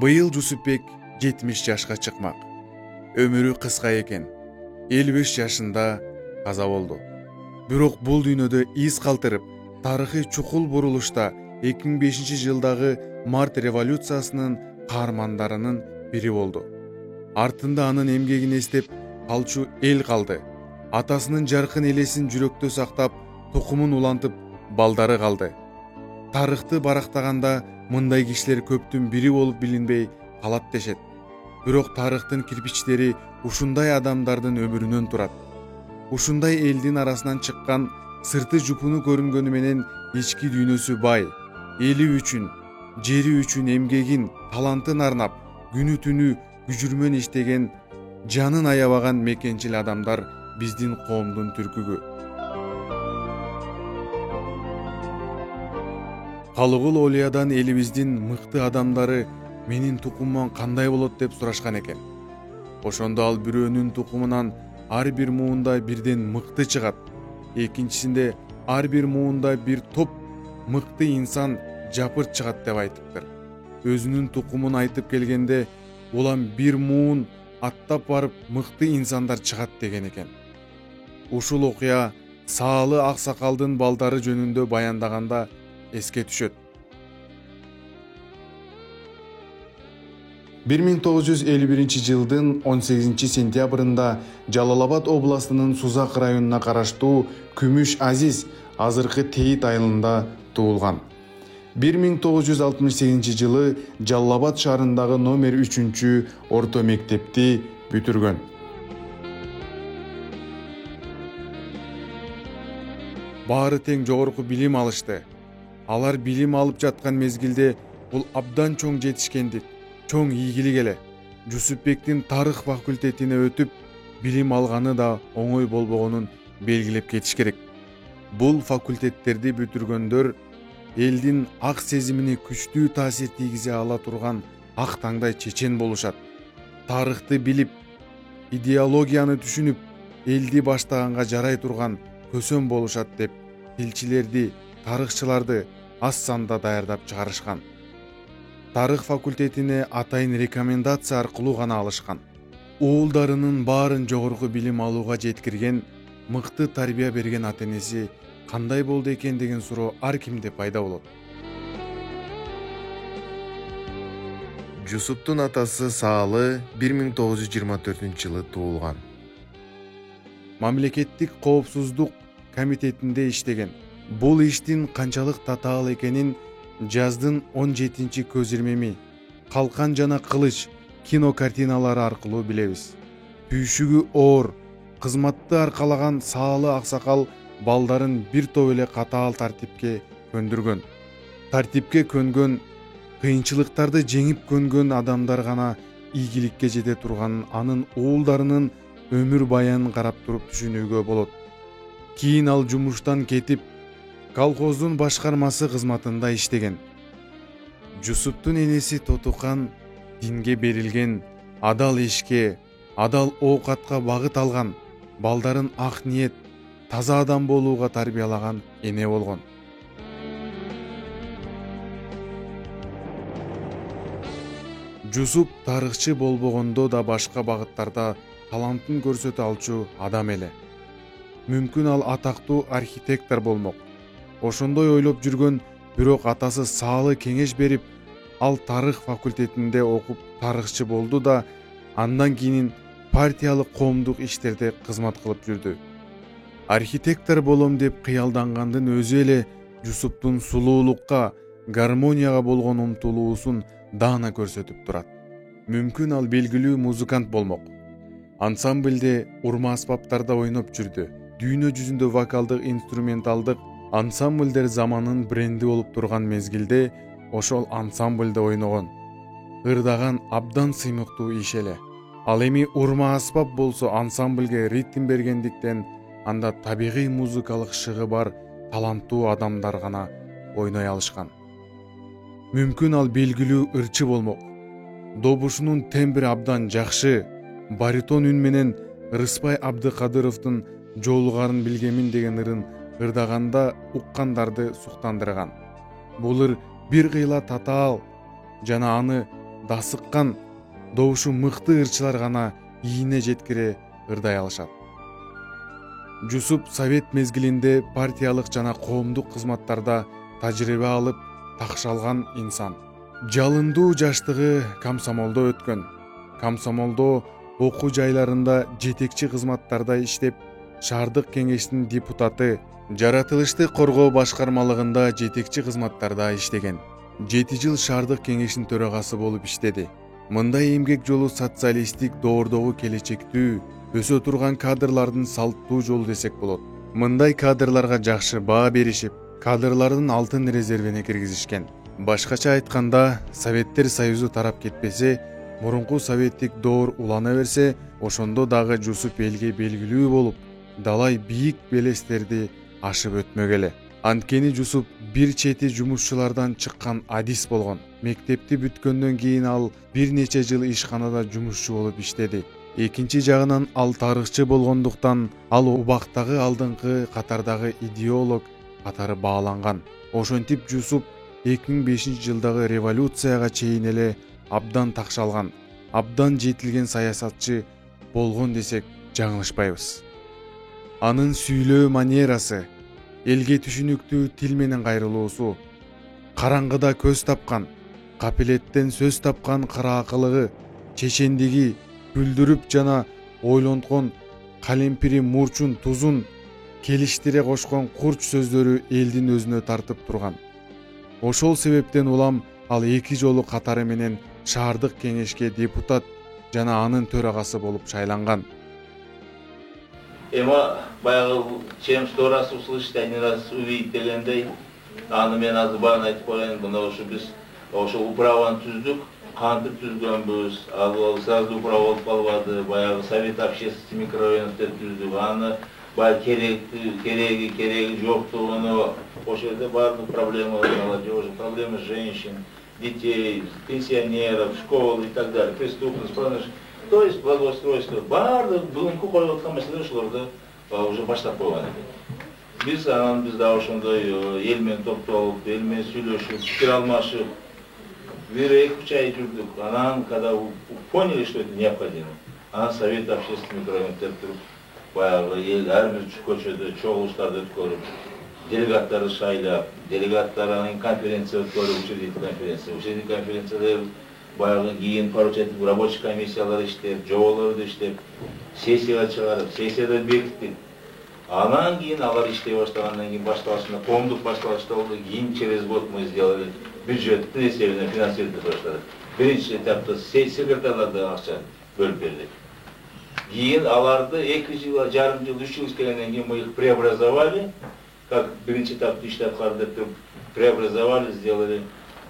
Быйыл Жусупбек 70 жашка чыкмак. Өмүрү кыска экен. 55 жашында каза болду. Бирок бул дүйнөдө из калтырып, тарыхый чукул бурулушта 2005 жылдагы март революциясынын каармандарынын бири болду. Артында анын эмгегин эстеп калчу эл калды. Атасынын жаркын элесин жүрөктө сактап, тукумун улантып, балдары калды. Тарыхты барактаганда мындай кишилер көптүн бири болуп билинбей калат дешет. Бирок тарыхтын кирпичтери ушундай адамдардын өмүрүнөн турат. Ушундай элдин арасынан чыккан сырты жупуну көрүнгөнү менен ички дүйнөсү бай, эли үчүн, жери үчүн эмгегин, талантын арнап, күнү түнү күжүрмөн иштеген, жанын аябаган мекенчил адамдар биздин коомдун түркүгү. Калыгул Олиядан элибиздин мыкты адамдары менин тукумум кандай болот деп сурашкан экен. Ошондо ал бирөөнүн тукумунан ар бир муунда бирден мыкты чыгат. Экинчисинде ар бир муунда бир топ мыкты инсан жапырт чыгат деп айтыптыр. Өзүнүн тукумун айтып келгенде, улам бир муун аттап барып мыкты инсандар чыгат деген экен. Ушул окуя Саалы Аксакалдын балдары жөнүндө баяндаганда эске түшөт. 1951 жылдын 18 сентябрында Жалал-Абад областынын Сузак районуна караштуу Күмүш Азиз азыркы Тейит айылында туулган. 1968 жылы Жалал-Абад шаарындагы номер 3 орто мектепти бүтүргөн. Баары тең жогорку билим алышты. Алар билим алып жаткан мезгилде бул абдан чоң жетишкендик, чоң ийгилик эле. Жусупбектин тарых факультетине өтүп, билим алганы да оңой болбогонун белгилеп кетиш керек. Бул факультеттерди бүтүргөндөр элдин ак сезимине күчтүү таасир тийгизе ала турган ак таңдай чечен болушат. Тарыхты билип, идеологияны түшүнүп, элди баштаганга жарай турган көсөм болушат деп тилчилерди, тарыхчыларды аз санда даярдап чыгарышкан. Тарых факультетине атайын рекомендация аркылуу гана алышкан. Уулдарынын баарын жогорку билим алууга жеткирген, мыкты тарбия берген ата-энеси кандай болду экен деген суроо ар кимде пайда болот. Жусуптун атасы Саалы 1924 жылы туулган. Мамлекеттик коопсуздук комитетинде иштеген. Бул иштин канчалык татаал экенин жаздын 17 көзирмеми, Калкан жана Кылыч кинокартиналары аркылуу билебиз. Пүйшүгү оор, кызматты аркалаган Саалы Аксакал балдарын бир топ эле катаал тартипке көндүргөн. Тартипке көнгөн, кыйынчылыктарды жеңип көнгөн адамдар гана ийгиликке жете турганын анын уулдарынын өмүр баянын карап туруп түшүнүүгө болот. Кийин ал жумуштан кетип, колхоздун башкармасы кызматында иштеген. Жусуптун энеси Тотукан динге берилген, адал ишке, адал оокатка багыт алган, балдарын ак ниет, таза адам болууга тарбиялаган эне болгон. Жусуп тарыхчы болбогондо да башка багыттарда талантын көрсөтө алчу адам эле. Мүмкүн ал атактуу архитектор болмок. Ошондой ойлоп жүргөн, бирок атасы Саалы кеңеш берип, ал тарых факультетинде окуп тарыхчы болду да, андан кийин партиялык коомдук иштерде кызмат кылып жүрдү. Архитектор болом деп кыялдангандын өзү эле Жусуптун сулуулукка, гармонияга болгон умтулуусун даана көрсөтүп турат. Мүмкүн ал белгилүү музыкант болмок. Ансамбльде урма аспаптарда ойноп жүрдү. Дүйнө жүзүндө вокалдык, инструменталдык ансамбльдер заманын бренди болуп турган мезгилде ошол ансамбльде ойногон. Ырдаган абдан сыймыктуу иш эле. Ал эми урма аспап болсо ансамбльге ритм бергендиктен анда табигый музыкалык шыгы бар таланттуу адамдар гана ойной алышкан. Мүмкүн ал белгилүү ырчы болмок. Добушунун тембри абдан жакшы, баритон үн менен Рыспай Абдыкадыровдун Жолугарын билгемин деген ырын ырдаганда уккандарды суктандырган. Бул ыр бир кыйла татаал жана аны дасыккан добушу мыкты ырчылар гана ийине жеткире ырдай алышат. Жусуп совет мезгилинде партиялык жана коомдук кызматтарда тажрыйба алып такшалган инсан. Жалындуу жаштыгы комсомолдо өткөн. Комсомолдо окуу жайларында жетекчи кызматтарда иштеп, шаардык кеңештин депутаты, жаратылышты коргоо башкармалыгында жетекчи кызматтарда иштеген. 7 жыл шаардык кеңештин төрагасы болуп иштеди. Мындай эмгек жолу социалисттик доордогу келечектүү, өсө турган кадрлардын салттуу жолу десек болот. Мындай кадрларга жакшы баа беришип, кадрлардын алтын резервине киргизишкен. Башкача айтканда, Советтер Союзу тарап кетпесе, мурунку советтик доор улана берсе, ошондо дагы Жусуп элге белгилүү болуп, далай бийик белестерди ашып өтмөгө эле. Анткени Жусуп бир чети жумушчулардан чыккан адис болгон. Мектепти бүткөндөн кийин ал бир нече жыл ишканада жумушчу болуп иштеди. Экинчи жагынан ал тарыхчы болгондуктан ал убактагы алдыңкы катардагы идеолог катары бааланган. Ошентип Жусуп 2005 жылдагы революцияга чейин эле абдан такшалган, абдан жетилген саясатчы болгон десек жаңылышпайбыз. Анын сүйлөө манерасы, элге түшүнүктүү тил менен кайрылуусу, караңгыда көз тапкан, капилеттен сөз тапкан кыраакылыгы, чечендиги, күлдүрүп жана ойлонткон калемпири мурчун тузун келиштире кошкон курч сөздөрү элдин өзүнө тартып турган. Ошол себептен улам ал 2 жолу катары менен шаардык кеңешке депутат жана анын төрагасы болуп шайланган. Эма баягы чем сто раз услышать, один раз увидеть дегендей, аны мен азыр баарын айтып коеюн, мына ошо биз ошо управаны түздүк, кантип түзгөнбүз, ал сразу управа болуп калбады, баягы совет общественности микрорайоновду түздүк, аны баягы кереги жоктугуну, ошол жерде баардык проблемалар, молодежи, проблемы женщин, детей, пенсионеров, школ и так далее, преступность, то есть благоустройство, баардык бүгүнкү коюп аткан маселе ошолорду уже баштап койгон экен. Биз да ошондой эл менен топтолуп, эл менен сүйлөшүп, пикир алмашып, 1-2 ай жүрдүк. Анан когда поняли, что это необходимо, анан совет общественных микрорайонов деп туруп, баягы эл ар бир көчөдө чогулуштарды өткөрүп, делегаттарды шайлап, делегаттар анан конференция өткөрүп, учредительный конференцияда баягы кийин поручительный рабочий комиссиялар иштеп, жоболорду иштеп, сессияга чыгарып, сессияда бекиттик. Анан кийин алар иштей баштагандан кийин башталышында, коомдук башталышта болду, кийин через год мы сделали бюджеттин эсебинен финансировать баштадык. Биринчи этапта секретарларды акча бөлүп бердик. Кийин аларды 2 жыл, жарым жыл, 3 жыл иштегенден кийин мы их преобразовали, как биринчи этапты иштеп калды деп преобразовали, сделали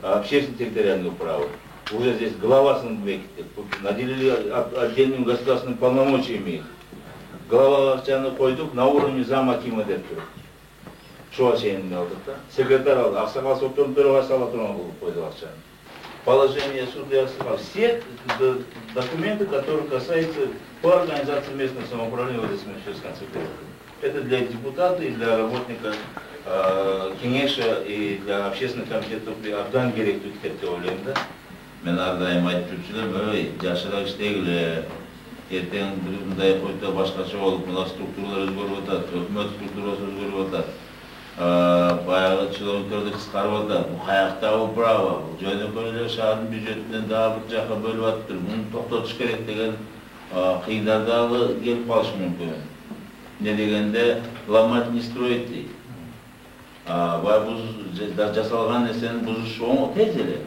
общественную территориальную управу. Уже здесь главасын бекиттик, наделили отдельными государственными полномочиями их. Глава акчаны койдук на уровне замакима деп туруп. Шуга чейин алдык да. Секретарь алды, аксакал соттордун төрагасы ала турган кылып койдук акчаны. Положение судьясы, все документы, которые касаются по организации местного самоуправления в Одесской концепции. Это для депутата и для работника кеңеша и для общественных комитетов абдан керектүү деп ойлойм да. Мен ар дайым айтып жүрчүмүн, жашыраак иштегиле, эртең мындай който башкача болуп, мына структуралар өзгөрүп атат, өкмөт структурасы өзгөрүп атат, баягы чиновниктарды кыскарып атат, бул каяктагы управа, бул жөнөкөй эле шаардын бюджетинен дагы бир жака бөлүп атыптыр, муну токтотуш керек деген кыйындар дагы келип калышы мүмкүн. Не дегенде ломать не строить дейт. Баягы жасалган нерсени бузуш оңой, тез эле.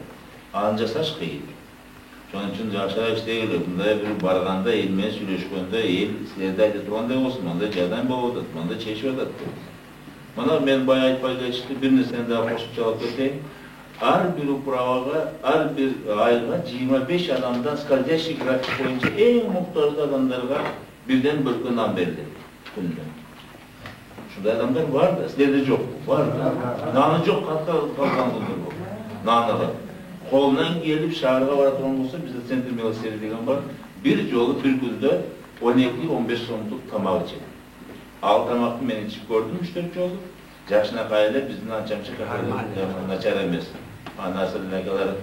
Аны жасаш кыйын. Ошон үчүн жашыраак иштегиле, мындай бир барганда эл менен сүйлөшкөндө эл силерде айтып тургандай болсун, мындай жардам болуп атат, мындай чечип атат. Мына мен бая айтпай кетишти, бир нерсени дагы кошумчалап кетейин. Ар бир управага, ар бир айга 25 адамдан скользящий график боюнча эң муктаждуу адамдарга бирден бөлкө нан берилет күнүнө. Ушундай адамдар бар да, силерде жок, бар да. Наны жок, калган бар. Наны колунан келип шаарга бара турган болсо, бизде центр милосердия деген бар. Бир жолу бир күндө 12-15 сомдук тамак ичет. Ал тамакты мен ичип көрдүм 3-4 жолу. Жашына кайла биздин анча-мынча начар эмес. Анасынын акалары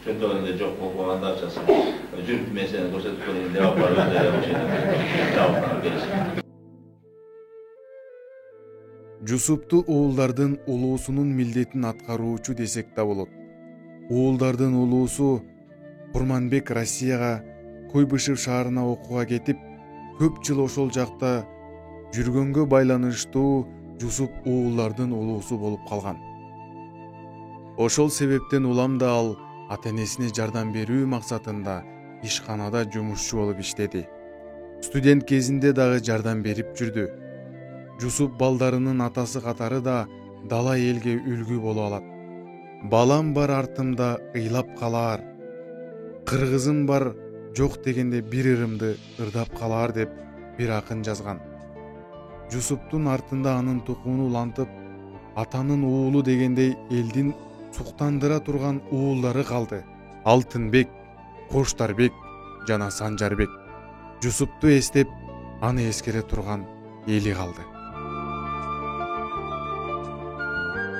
çöntөгүндө жок болгон акчасы жүрүп мен сени көрсөтүп берейин деп алып барып жабыктанып беришет. Жусупту уулдардын улуусунун милдетин аткаруучу десек да болот. Уулдардын улуусу Курманбек Россияга Куйбышев шаарына окууга кетип, көп жыл ошол жакта жүргөнгө байланыштуу Жусуп уулдардын улуусу болуп калган. Ошол себептен улам да ал ата-энесине жардам берүү максатында ишканада жумушчу болуп иштеди. Студент кезинде дагы жардам берип жүрдү. Жусуп балдарынын атасы катары да дала элге үлгү боло алат. Балам бар артымда ыйлап калаар. Кыргызым бар жок дегенде бир ырымды ырдап калаар деп бир акын жазган. Жусуптун артында анын тукумун улантып, атанын уулу дегендей элдин суктандыра турган уулдары калды. Алтынбек, Коштарбек жана Санжарбек. Жусупту эстеп, аны эскере турган эли калды.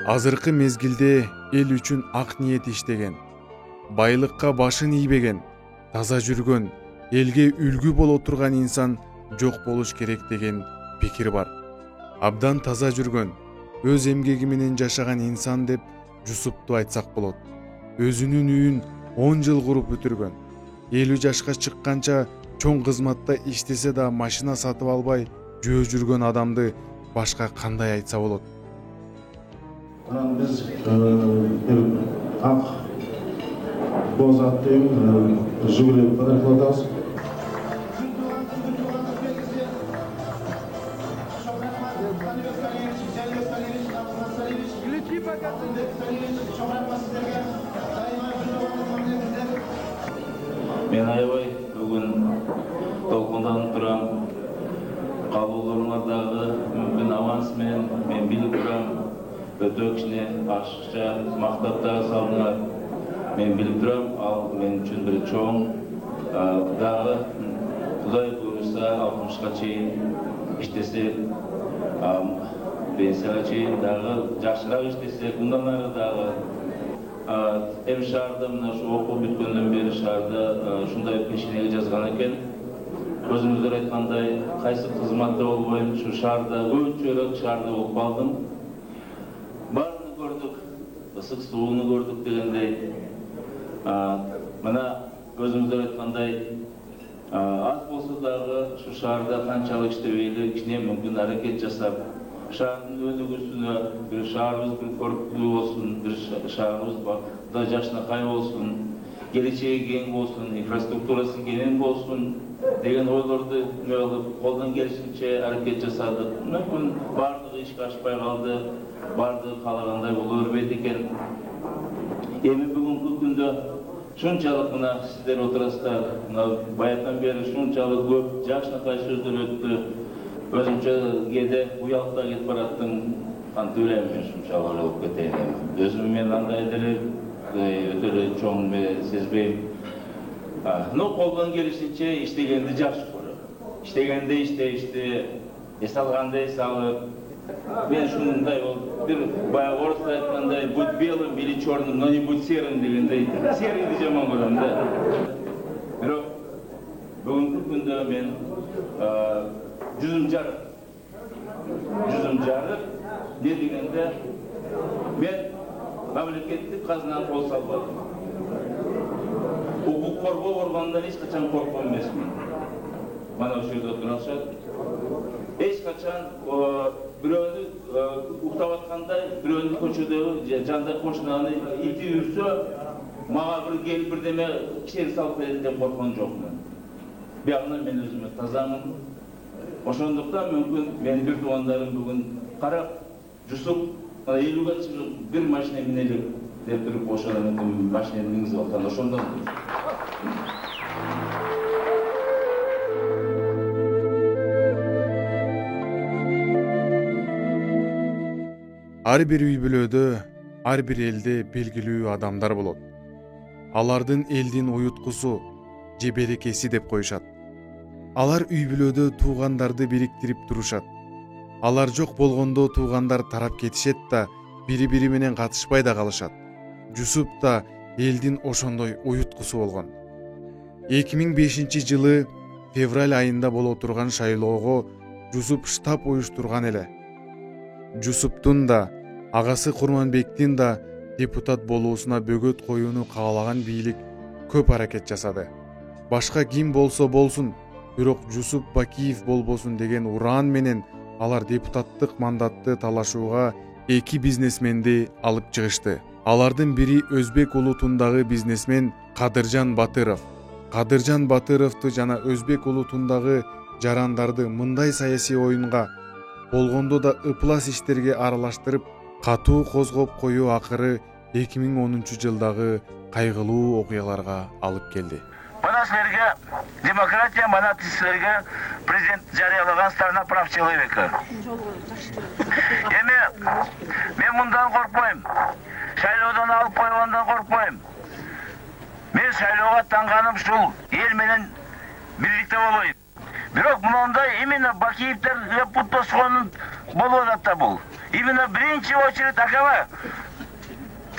Азыркы мезгилде эл үчүн ак ниет иштеген, байлыкка башын ийбеген, таза жүргөн, элге үлгү боло турган инсан жок болуш керек деген пикир бар. Абдан таза жүргөн, өз эмгеги менен жашаган инсан деп Жусупту айтсак болот. Өзүнүн үйүн 10 жыл куруп бүтүргөн. 50 жашка чыкканча чоң кызматта иштесе да машина сатып албай жөө жүргөн адамды башка кандай айтса болот? Анан биз бир ак боз аттын Жигули подарок кылабыз. Мен аябай бүгүн толкунданып турам. Кабылдарыңардагы мүмкүн аванс менен мен билип турам. Өтө кичине ашыкча мактап дагы салдыңар. Мен билип турам, ал мен үчүн бир чоң дагы Кудай буйруса 60га чейин иштесе, пенсияга чейин дагы жакшыраак иштесе, мындан ары дагы эми шаарда мына ушу окуу бүткөндөн бери шаарда ушундай пешенеге жазган экен. Өзүңүздөр айткандай, кайсы кызматта болбойм, ушу шаарда өчөрөк шаарда болуп калдым. Баарын көрдүк, ысык сууну көрдүк дегендей. Мына өзүңүздөр айткандай, аз болсо дагы ушу шаарда канчалык иштебейли, кичине мүмкүн аракет жасап, шаардын өнүгүүсүнө, бир шаарыбыз бир көрктүү болсун, бир шаарыбыз да жакшынакай болсун, келечеги кең болсун, инфраструктурасы кең болсун деген ойлорду колдон келишинче аракет жасадык. Мүмкүн баардыгы ишке ашпай калды, баардыгы каалагандай боло бербейт экен. Эми бүгүнкү күндө шунчалык мына сиздер отурасыздар, баягыдан бери шунчалык көп жакшынакай сөздөр өттү. Өзүмчө кээде уялып да кетип бараттым, кантип элем мен шунчалык ойлоп кетейин. Өзүм мен андай деле өтө эле чоң сезбейм. Но колдон келишинче иштегенди жакшы көрөм. Иштегенде иштешти, эс алганда эс алып. Мен шундай бол бир баягы орусча айткандай, будь белым или черным, но не будь серым дегендей, серыйды жаман көрөм да. Бирок бүгүнкү күндө мен жүзүм жарык не дегенде мен мамлекеттик казынаны кол салбадым. Укук коргоо органынан эч качан корккон эмесмин. Мана ошол жерде отурушат. Эч качан бирөөнү уктап атканда, бирөөнү көчөдөгү жандай кошунаны ити үрсө, мага бир келип бирдеме кишени салып берет деп корккон жокмун. Биягынан мен өзүмө тазамын. Ошондуктан мүмкүн менин бир туугандарым бүгүн карап, Жусуп 50га чыгып бир машина минели деп туруп ошонун машинени мингизип аткан. Ошондон Ар бир үй бүлөдө, ар бир элде белгилүү адамдар болот. Алардын элдин уюткусу же берекеси деп коюшат. Алар үй бүлөдө туугандарды бириктирип турушат. Алар жок болгондо туугандар тарап кетишет да, бири-бири менен катышпай да калышат. Жусуп да элдин ошондой уюткусу болгон. 2005-жылы февраль айында боло турган шайлоого Жусуп штаб уюштурган эле. Жусуптун да, агасы Курманбектин да депутат болуусуна бөгөт коюуну каалаган бийлик көп аракет жасады. Башка ким болсо болсун, бирок Жусуп Бакиев болбосун деген ураан менен алар депутаттык мандатты талашууга эки бизнесменди алып чыгышты. Алардын бири Өзбек улутундагы бизнесмен Кадыржан Батыров. Кадыржан Батыровду жана Өзбек улутундагы жарандарды мындай саясий оюнга болгондо да ыплас иштерге аралаштырып, катуу козгоп коюу акыры 2010-жылдагы кайгылуу окуяларга алып келди. Бана силерге демократия, бана силерге президент жарыялаган страна прав человека. Эми мен мындан коркпойм. Шайлоодон алып койгондан коркпойм. Мен шайлоого аттанганым ушул эл менен бирликте болоюн. Бирок мындай именно Бакиевдер пут тосконун болуп атат да бул. Именно биринчи очередь акаба.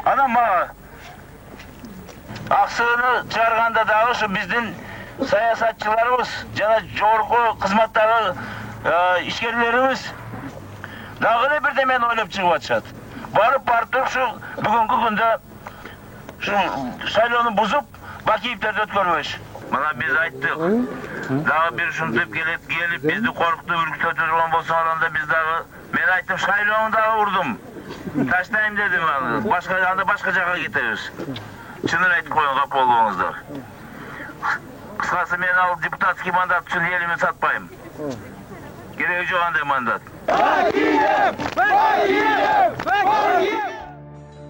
Анан мага аксыны чыгарганда дагы ушу биздин саясатчыларыбыз жана жогорку кызматтагы ишкерлерибиз дагы эле бирдемени ойлоп чыгып атышат. Барып туруп ушу бүгүнкү күндө ушу шайлоону бузуп Бакиевдерди өткөрбөш. Мына биз айттык. Дагы бир ушинтип келип бизди коркутуп үркүтүп турган болсоңор анда биз дагы мен айттым шайлоону дагы урдум. Таштайм дедим аны. Башка жака кетебиз. Чынын айтып коюнга болуңуздар. Кыскасы мен ал депутатский мандат үчүн элимди сатпайм. Кереги жок андай мандат.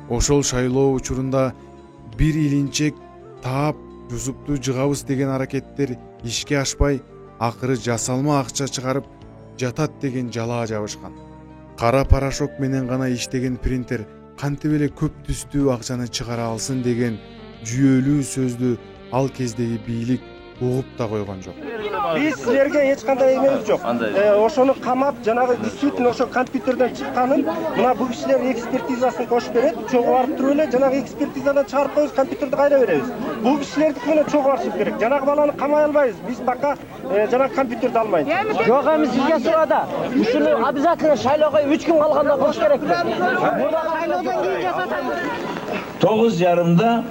Ошол шайлоо учурунда бир илинчек таап Жусупту жыгабыз деген аракеттер ишке ашпай, акыры жасалма акча чыгарып жатат деген жалаа жабышкан. Кара порошок менен гана иштеген принтер кантип эле көп түстүү акчаны чыгара алсын деген жүйөлүү сөздү ал кездеги бийлик угуп да койгон жок. Биз силерге эч кандай эмебиз жок. Ошону камап, жанагы действительно ошо компьютерден чыкканын мына бул кишилер экспертизасын кошуп берет. Чогуу барып туруп эле жанагы экспертизадан чыгарып коебуз, компьютерди кайра беребиз. Бул кишилердики менен чогуу барышып керек. Жанагы баланы камай албайбыз. Биз пока жанагы компьютерди алмайбыз. Жок, эми сизге сурада. Ушуну обязательно шайлоого 3 күн калганда кош керек. Шайлоодон кийин жасатабыз. 9:30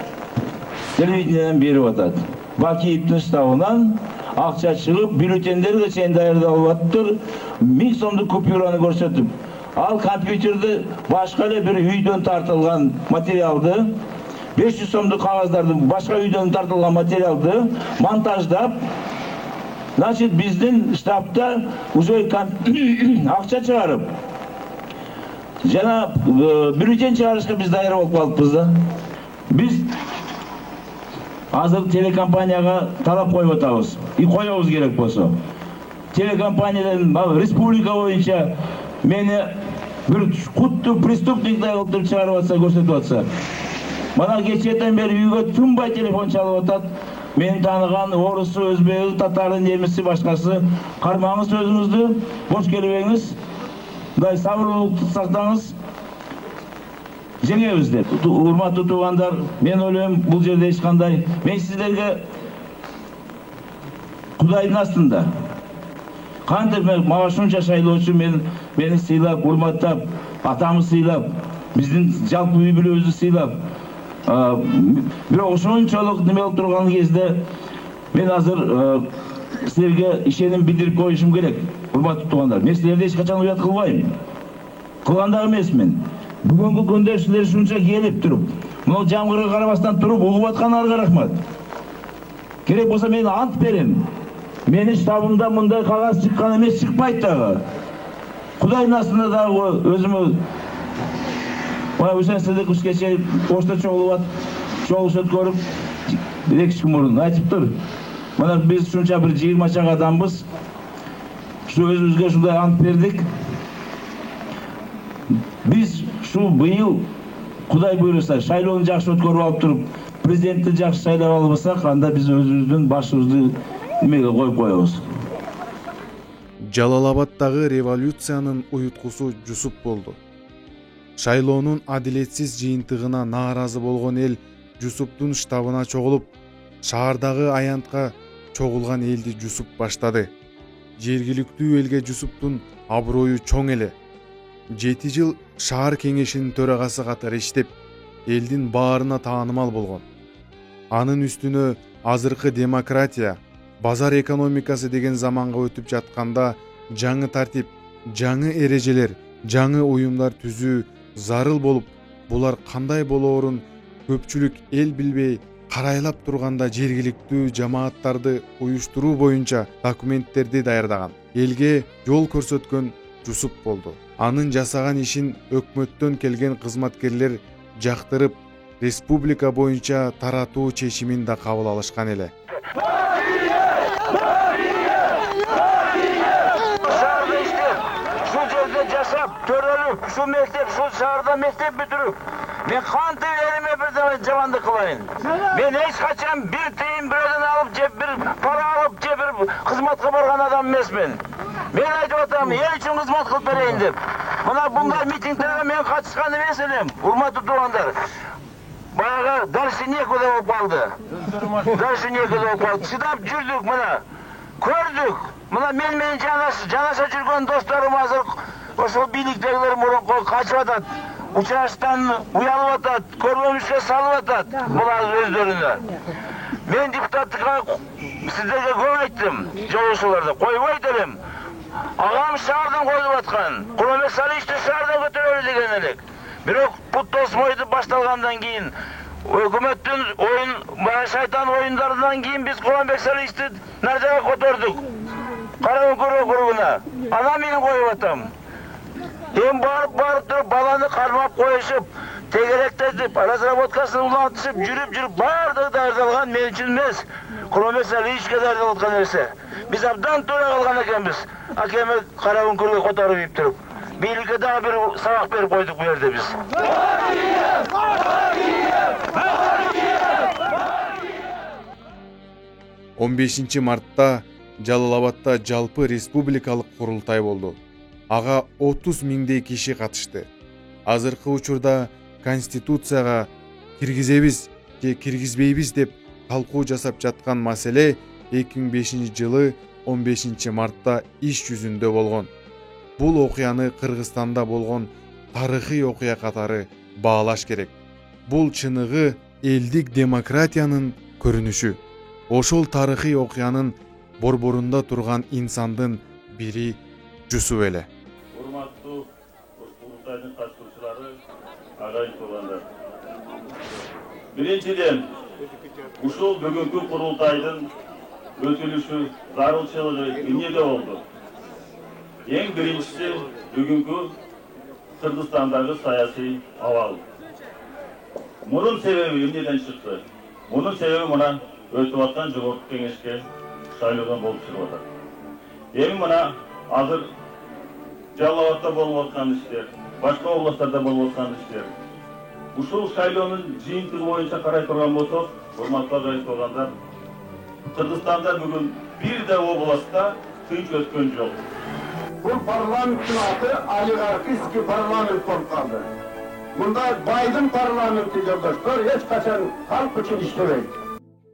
телевидениеден берип атат. Бакиевдин штабынан акча чыгып, бюллетендерге чейин даярдалып атыптыр. 1000 сомдук купюраны көрсөтүп, ал компьютерди башка эле бир үйдөн тартылган материалды, 500 сомдук кагаздарды башка үйдөн тартылган материалды монтаждап, значит биздин штабта уже акча чыгарып, жана бюллетень чыгарышка биз даяр болуп калыппыз да. Биз азыр телекомпанияга талап коюп атабыз. И коебуз керек болсо. Телекомпаниядан республика боюнча мени бир куттуу преступниктай кылып чыгарып атса, көрсөтүп атса. Мана кечээден бери үйгө тынбай телефон чалып атат. Мени тааныган орусу, өзбеги, татары, немиси, башкасы кармаңыз өзүңүздү, бош келбеңиз. Мындай сабырлуулукту сактаңыз. Жеңебиз деп. Урматтуу туугандар, мен ойлойм бул жерде эч кандай мен сиздерге Кудайдын астында кантип мага ушунча шайлоочу мени сыйлап, урматтап, атамы сыйлап, биздин жалпы үй бүлөбүздү сыйлап, бирок ошончолук неме болуп турган кезде мен азыр силерге ишеним билдирип коюшум керек. Урматтуу туугандар, мен силерди эч качан уят кылбайм. Кылган да эмесмин. Бүгүнкү күндө силер ушунча келип туруп, мына жамгырга карабастан туруп угуп аткандарга рахмат. Керек болсо мен ант берем. Менин штабымда мындай кагаз чыккан эмес, чыкпайт дагы. Кудайдын астында дагы өзүмө мына Үсен Сыдыкович кечээ Ошто чогулуш өткөрүп 2 күн мурун айтыптыр. Мына биз ушунча бир 20 чак адамбыз. Ушу өзүбүзгө ушундай ант бердик. Биз şu быйыл Кудай буйруса шайлоону жакшы өткөрүп алып туруп, президентти жакшы шайлап албасак, анда биз өзүбүздүн башыбызды немеге коюп коебуз. Жалалабаддагы революциянын уюткусу Жусуп болду. Шайлоонун адилетсиз жыйынтыгына нааразы болгон эл Жусуптун штабына чогулуп, шаардагы аянтка чогулган элди Жусуп баштады. Жергиликтүү элге Жусуптун аброю чоң эле. 7 жыл шаар кеңешинин төрагасы катары иштеп, элдин баарына таанымал болгон. Анын үстүнө азыркы демократия, базар экономикасы деген заманга өтүп жатканда жаңы тартип, жаңы эрежелер, жаңы уюмдар түзүү зарыл болуп, булар кандай болоорун көпчүлүк эл билбей карайлап турганда жергиликтүү жамааттарды уюштуруу боюнча документтерди даярдаган, элге жол көрсөткөн Жусуп болду. Анын жасаган ишин өкмөттөн келген кызматкерлер жактырып, республика боюнча таратуу чечимин да кабыл алышкан эле. Şu жерде жашап, төрөлүп, şu мектеп, şu шаарда мектеп бүтүрүп, мен кантип элиме бир жамандык кылайын? Мен эч качан бир тыйын бирөөдөн алып, же бир пара алып, же бир кызматка барган адам эмесмин. Мен айтып атам, эл үчүн кызмат кылып берейин деп. Мына bunday митингтерге мен катышкан эмес элем, урматтуу туугандар. Баягы дальше некуда болуп калды. Дальше некуда болуп калды. Чыдап жүрдүк мына. Көрдүк. Мына мен менен жанаша жүргөн досторум азыр ошол бийликтегилер мурунку качып атат. Учаштан уялып атат, көрбөмүшкө салып атат. Булар өздөрүнө. Мен депутаттыкка сиздерге көп айттым, жолугушууларда. Койбойт элем. Агам шаардан коюлуп аткан. Курманбек Саличти шаардан көтөрөлү деген элек. Бирок бут тосмойду башталгандан кийин өкмөттүн оюн, шайтан оюндарынан кийин биз Курманбек Саличти нардага көтөрдүк. Караөңкөр округуна. Анан мен коюп атам. Эми барып туруп баланы кармап коюшуп, тегеректетип, разработкасын улантышып, жүрүп баардыгы даярдалган мен үчүн эмес. Курманбек Саличке даярдалып аткан нерсе. Биз абдан туура калган экенбиз. Акеме Караөңкөргө которуп ийип туруп. Бийликке дагы бир сабак берип койдук бу жерде биз. 15 мартта Жалал Абадта жалпы республикалык курултай болду. Ага 30 миңдей киши катышты. Азыркы учурда конституцияга киргизебиз же киргизбейбиз деп талкуу жасап жаткан маселе 2005 жылы 15 мартта иш жүзүндө болгон. Бул окуяны Кыргызстанда болгон тарыхый окуя катары баалаш керек. Бул чыныгы элдик демократиянын көрүнүшү. Ошол тарыхый окуянын борборунда турган инсандын бири Жусуп эле. Урматтуу курултайдын катышуучулары, агайын туугандар. Биринчиден, ушул бүгүнкү курултайдын өтүлүшү зарылчылыгы эмнеде болду? Эң биринчиси бүгүнкү Кыргызстандагы саясий абал. Мунун себеби эмнеден чыкты? Мунун себеби мына өтүп аткан жогорку кеңешке шайлоодон болуп чыгып атат. Эми мына азыр Жалал Абадта болуп аткан иштер, башка областтарда болуп аткан иштер. Ушул шайлоонун жыйынтыгы боюнча карай турган болсок, урматтуу агайын туугандар, Кыргызстанда бүгүн бир да областта тынч өткөн жок. Бул парламенттин аты олигархический парламент болуп калды. Мында байдын парламенти жолдоштор эч качан халк үчүн иштебейт.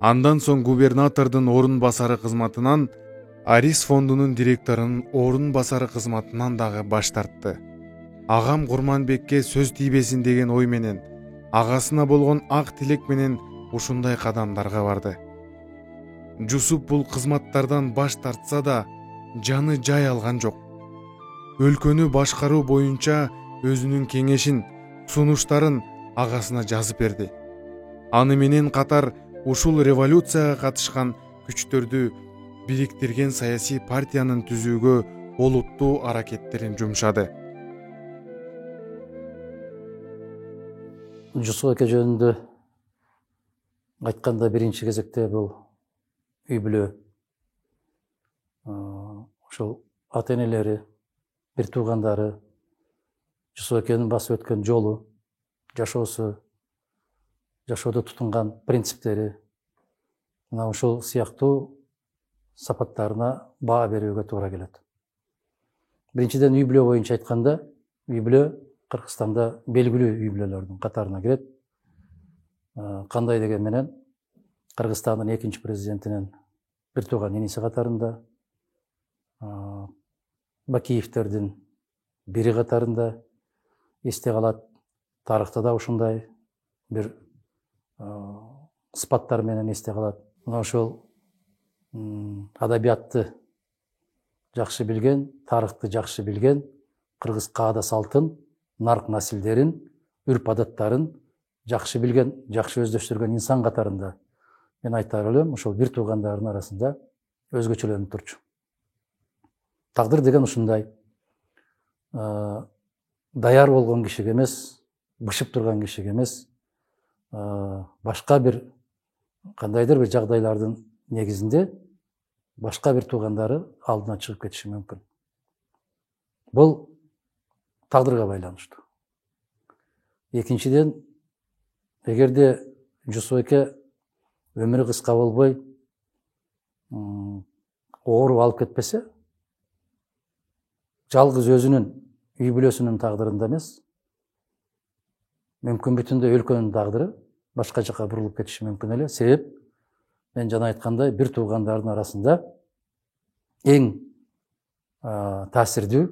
Андан соң губернатордун орун басары кызматынан, Арис фондунун директорунун орун басары кызматынан дагы баш тартты. Агам Курманбекке сөз тийбесин деген ой менен, агасына болгон ак тилек менен ушундай кадамдарга барды. Жусуп бул кызматтардан баш тартса да, жаны жай алган жок. Өлкөнү башкаруу боюнча өзүнүн кеңешин, сунуштарын агасына жазып берди. Аны менен катар ушул революцияга катышкан күчтөрдү бириктирген саясий партиянын түзүүгө олуттуу аракеттерин жумшады. Жусуп эке жөнүндө айтканда биринчи кезекте бул үй бүлө, ошол ата энелери, бир туугандары, Жусуп экенин басып өткөн жолу, жашоосу, жашоодо тутунган принциптери, мына ушул сыяктуу сапаттарына баа берүүгө туура келет. Биринчиден үй бүлө боюнча айтканда, үй бүлө Кыргызстанда белгилүү үй бүлөлөрдүн катарына кирет. Кандай деген менен Кыргызстандын экинчи президентинин бир тууган иниси катарында, Бакиевтердин бири катарында эсте калат. Тарыхта да ушундай бир сыпаттар менен эсте калат. Мына ошол адабиятты жакшы билген, тарыхты жакшы билген, кыргыз каада салтын, нарк насилдерин, үрп адаттарын жакшы билген, жакшы өздөштүргөн инсан катарында мен айтар элем, ошол бир туугандардын арасында өзгөчөлөнүп турчу. Тагдыр деген ушундай. Даяр болгон кишиге эмес, бышып турган кишиге эмес, башка бир кандайдыр бир жагдайлардын негизинде башка бир туугандары алдына чыгып кетиши мүмкүн. Бул тагдырга байланыштуу. Экинчиден, эгерде Жусупбекке өмүрү кыска болбой ооруп алып кетпесе, жалгыз өзүнүн үй бүлөсүнүн тагдырында эмес, мүмкүн бүтүндөй өлкөнүн тагдыры башка жака бурулуп кетиши мүмкүн эле. Себеп, мен жана айткандай, бир туугандардын арасында эң таасирдүү,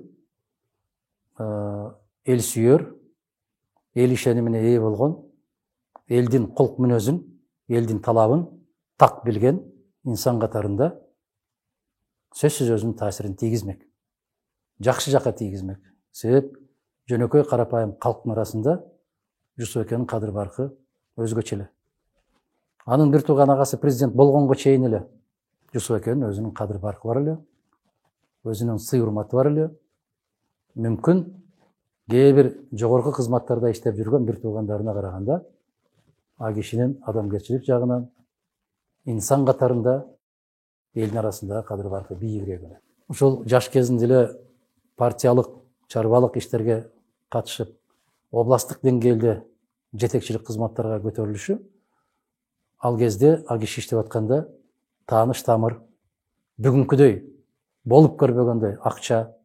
эл сүйөр, эл ишенимине ээ болгон, элдин колк мүнөзүн, элдин талабын так билген инсан катарында сөзсүз өзүнүн таасирин тийгизмек. Жакшы жака тийгизмек. Себеп, жөнөкөй карапайым калктын арасында Жусупбеккенин кадыр баркы өзгөчө эле. Анын бир тууган агасы президент болгонго чейин эле Жусупбеккенин өзүнүн кадыр баркы бар эле, өзүнүн сый урматы бар эле. Мүмкүн кээ бир жогорку кызматтарда иштеп жүргөн бир туугандарына караганда а кишинин адамгерчилик жагынан инсан катарында элдин арасында кадыр баркы бийигирээк эле. Ушул жаш кезинде эле партиялык, чарбалык иштерге катышып, областтык деңгээлде жетекчилик кызматтарга көтөрүлүшү, ал кезде а киши иштеп атканда тааныш тамыр, бүгүнкүдөй болуп көрбөгөндөй акча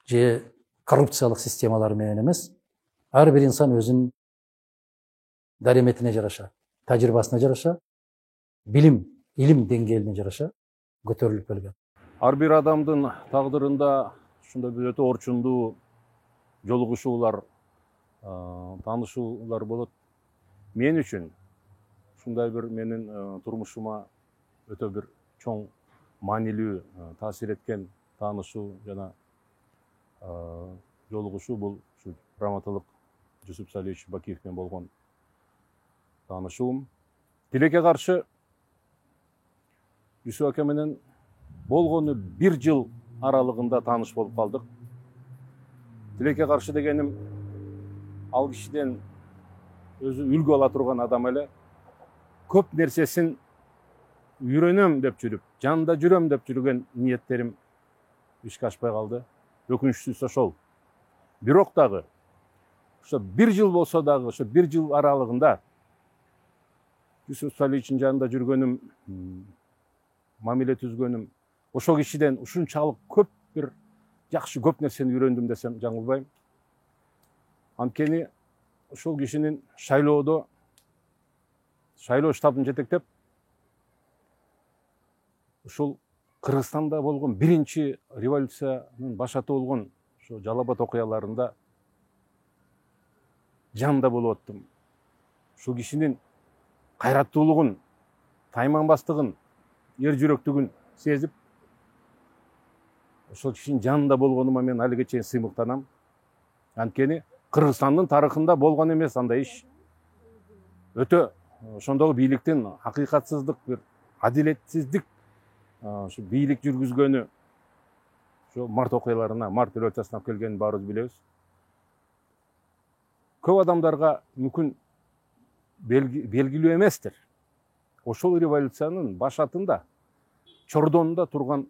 же коррупциялык системалар менен эмес, ар бир инсан өзүнүн дареметине жараша, тажрыйбасына жараша, билим, илим деңгээлине жараша көтөрүлүп келген. Ар бир адамдын тагдырында ушундай бир өтө орчундуу жолугушуулар, таанышуулар болот. Мен үчүн ушундай бир менин турмушума өтө бир чоң маанилүү таасир эткен таанышуу жана жолугушуу бул ушу Раматылык Жусуп Салиевич Бакиев менен болгон таанышуум. Тилекке каршы Жусупбекке менен болгону 1 жыл аралыгында тааныш болуп калдык. Тилекке каршы дегеним, ал кишиден өзү үлгү ала турган адам эле. Көп нерсесин үйрөнөм деп жүрүп, жанында жүрөм деп жүргөн ниеттерим ишке ашпай калды. Өкүнүчтүүсү ошол. Бирок дагы ошо 1 жыл болсо дагы, ошо 1 жыл аралыгында Жусуп Салиевичтин жанында жүргөнүм, мамиле түзгөнүм, ошол кишиден ушунчалык көп бир жакшы көп нерсени үйрөндүм десем жаңылбайм. Анткени ошол кишинин шайлоодо, шайлоо штабын жетектеп, ушул Кыргызстанда болгон биринчи революциянын башаты болгон ошо Жалал Абад окуяларында жанында болуп аттым. Ушул кишинин кайраттуулугун, тайманбастыгын, ер жүрөктүгүн сезип, ошол кишинин жанында болгонума мен алиге чейин сыймыктанам. Анткени Кыргызстандын тарыхында болгон эмес андай иш. Өтө ошондогу бийликтин акыйкатсыздык, бир адилетсиздик, ушу бийлик жүргүзгөнү, ошо март окуяларына, март революциясына алып келгенин баарыбыз билебиз. Көп адамдарга мүмкүн белгилүү эместир. Ошол революциянын башатында, чордонунда турган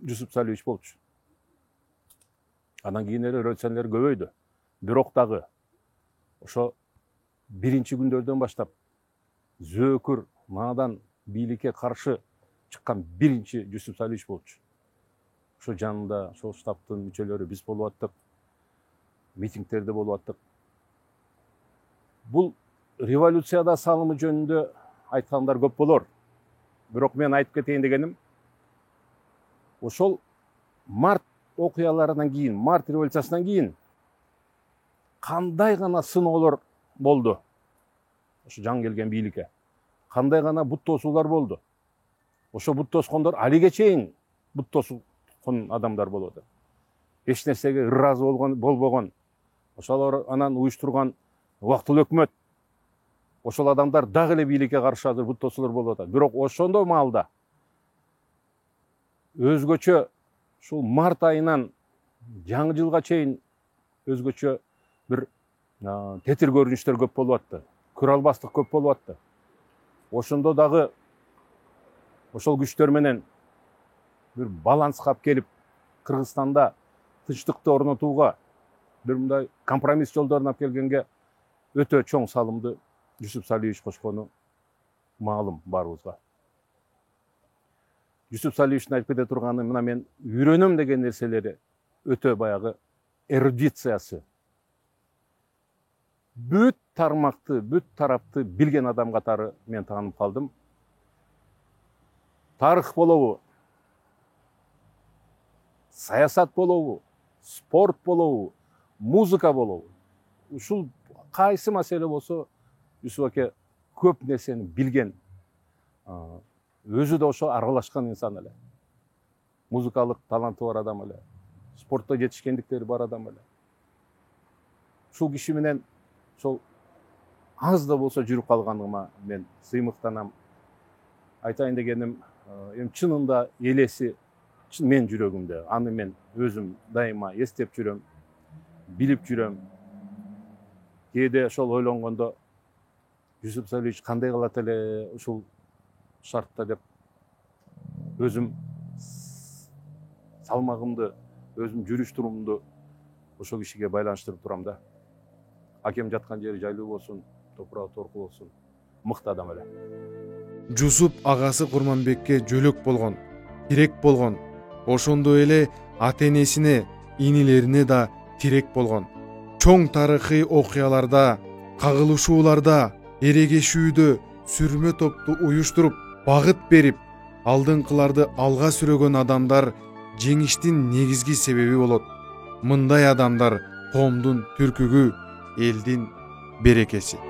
Жусуп Салиевич болчу. Андан кийин эле революционер көбөйдү. Бирок дагы ошо биринчи күндөрдөн баштап зөөкүр, наадан бийликке каршы чыккан биринчи Жусуп Салиевич болчу. Ошо жанында, ошол штабтын мүчөлөрү биз болуп аттык, митингдерде болуп аттык. Бул революцияда салымы жөнүндө айткандар көп болор. Бирок мен айтып кетейин дегеним, ошол март окуяларынан кийин, март революциясынан кийин кандай гана сыноолор болду. Ошо жаңы келген бийликке кандай гана бут тосуулар болду. Ошо бут тоскондор алиге чейин бут тоскон адамдар болот. Эч нерсеге ыраазы болбогон. Ошолор анан уюштурган убактылуу өкмөт. Ошол адамдар дагы эле бийликке каршы азыр бут тосуулар болуп атат. Бирок ошондой маалда өзгөчө ушул март айынан жаңы жылга чейин өзгөчө бир тетир көрүнүштөр көп болуп атты. Көрө албастык көп болуп атты. Ошондо дагы ошол күчтөр менен бир баланска алып келип, Кыргызстанда тынчтыкты орнотууга бир мындай компромисс жолдорун алып келгенге өтө чоң салымды Жусуп Салиевич кошкону маалым баарыбызга. Жусуп Салиевичтин айтып кете турганы, мына мен үйрөнөм деген нерселери өтө баягы эрудициясы. Бүт тармакты, бүт тарапты билген адам катары мен таанып калдым. Тарых болобу, саясат болобу, спорт болобу, музыка болобу. Ушул кайсы маселе болсо, Жусуп аке көп нерсени билген. Өзү да ошо аралашкан инсан эле. Музыкалык таланты бар адам эле. Спортто жетишкендиктери бар адам эле. Ушул киши менен ошол аз да болсо жүрүп калганыма мен сыймыктанам. Айтайын дегеним, чынында элеси мен жүрөгүмдө. Аны мен өзүм дайыма эстеп жүрөм, билип жүрөм. Кээде ошол ойлонгондо Жусуп Салиевич кандай кылат эле ушул шартта деп өзүм салмагымды, өзүм жүрүш турумумду ошол кишиге байланыштырып турам да. Акем жаткан жери жайлуу болсун, топурагы торку болсун. Мыкты адам эле. Жусуп агасы Курманбекке жөлөк болгон, тирек болгон. Ошондой эле ата-энесине, инилерине да тирек болгон. Чоң тарыхый окуяларда, кагылышууларда, эрегешүүдө сүрмө топту уюштуруп, багыт берип, алдыңкыларды алга сүрөгөн адамдар жеңиштин негизги себеби болот. Мындай адамдар коомдун түркүгү, элдин берекеси.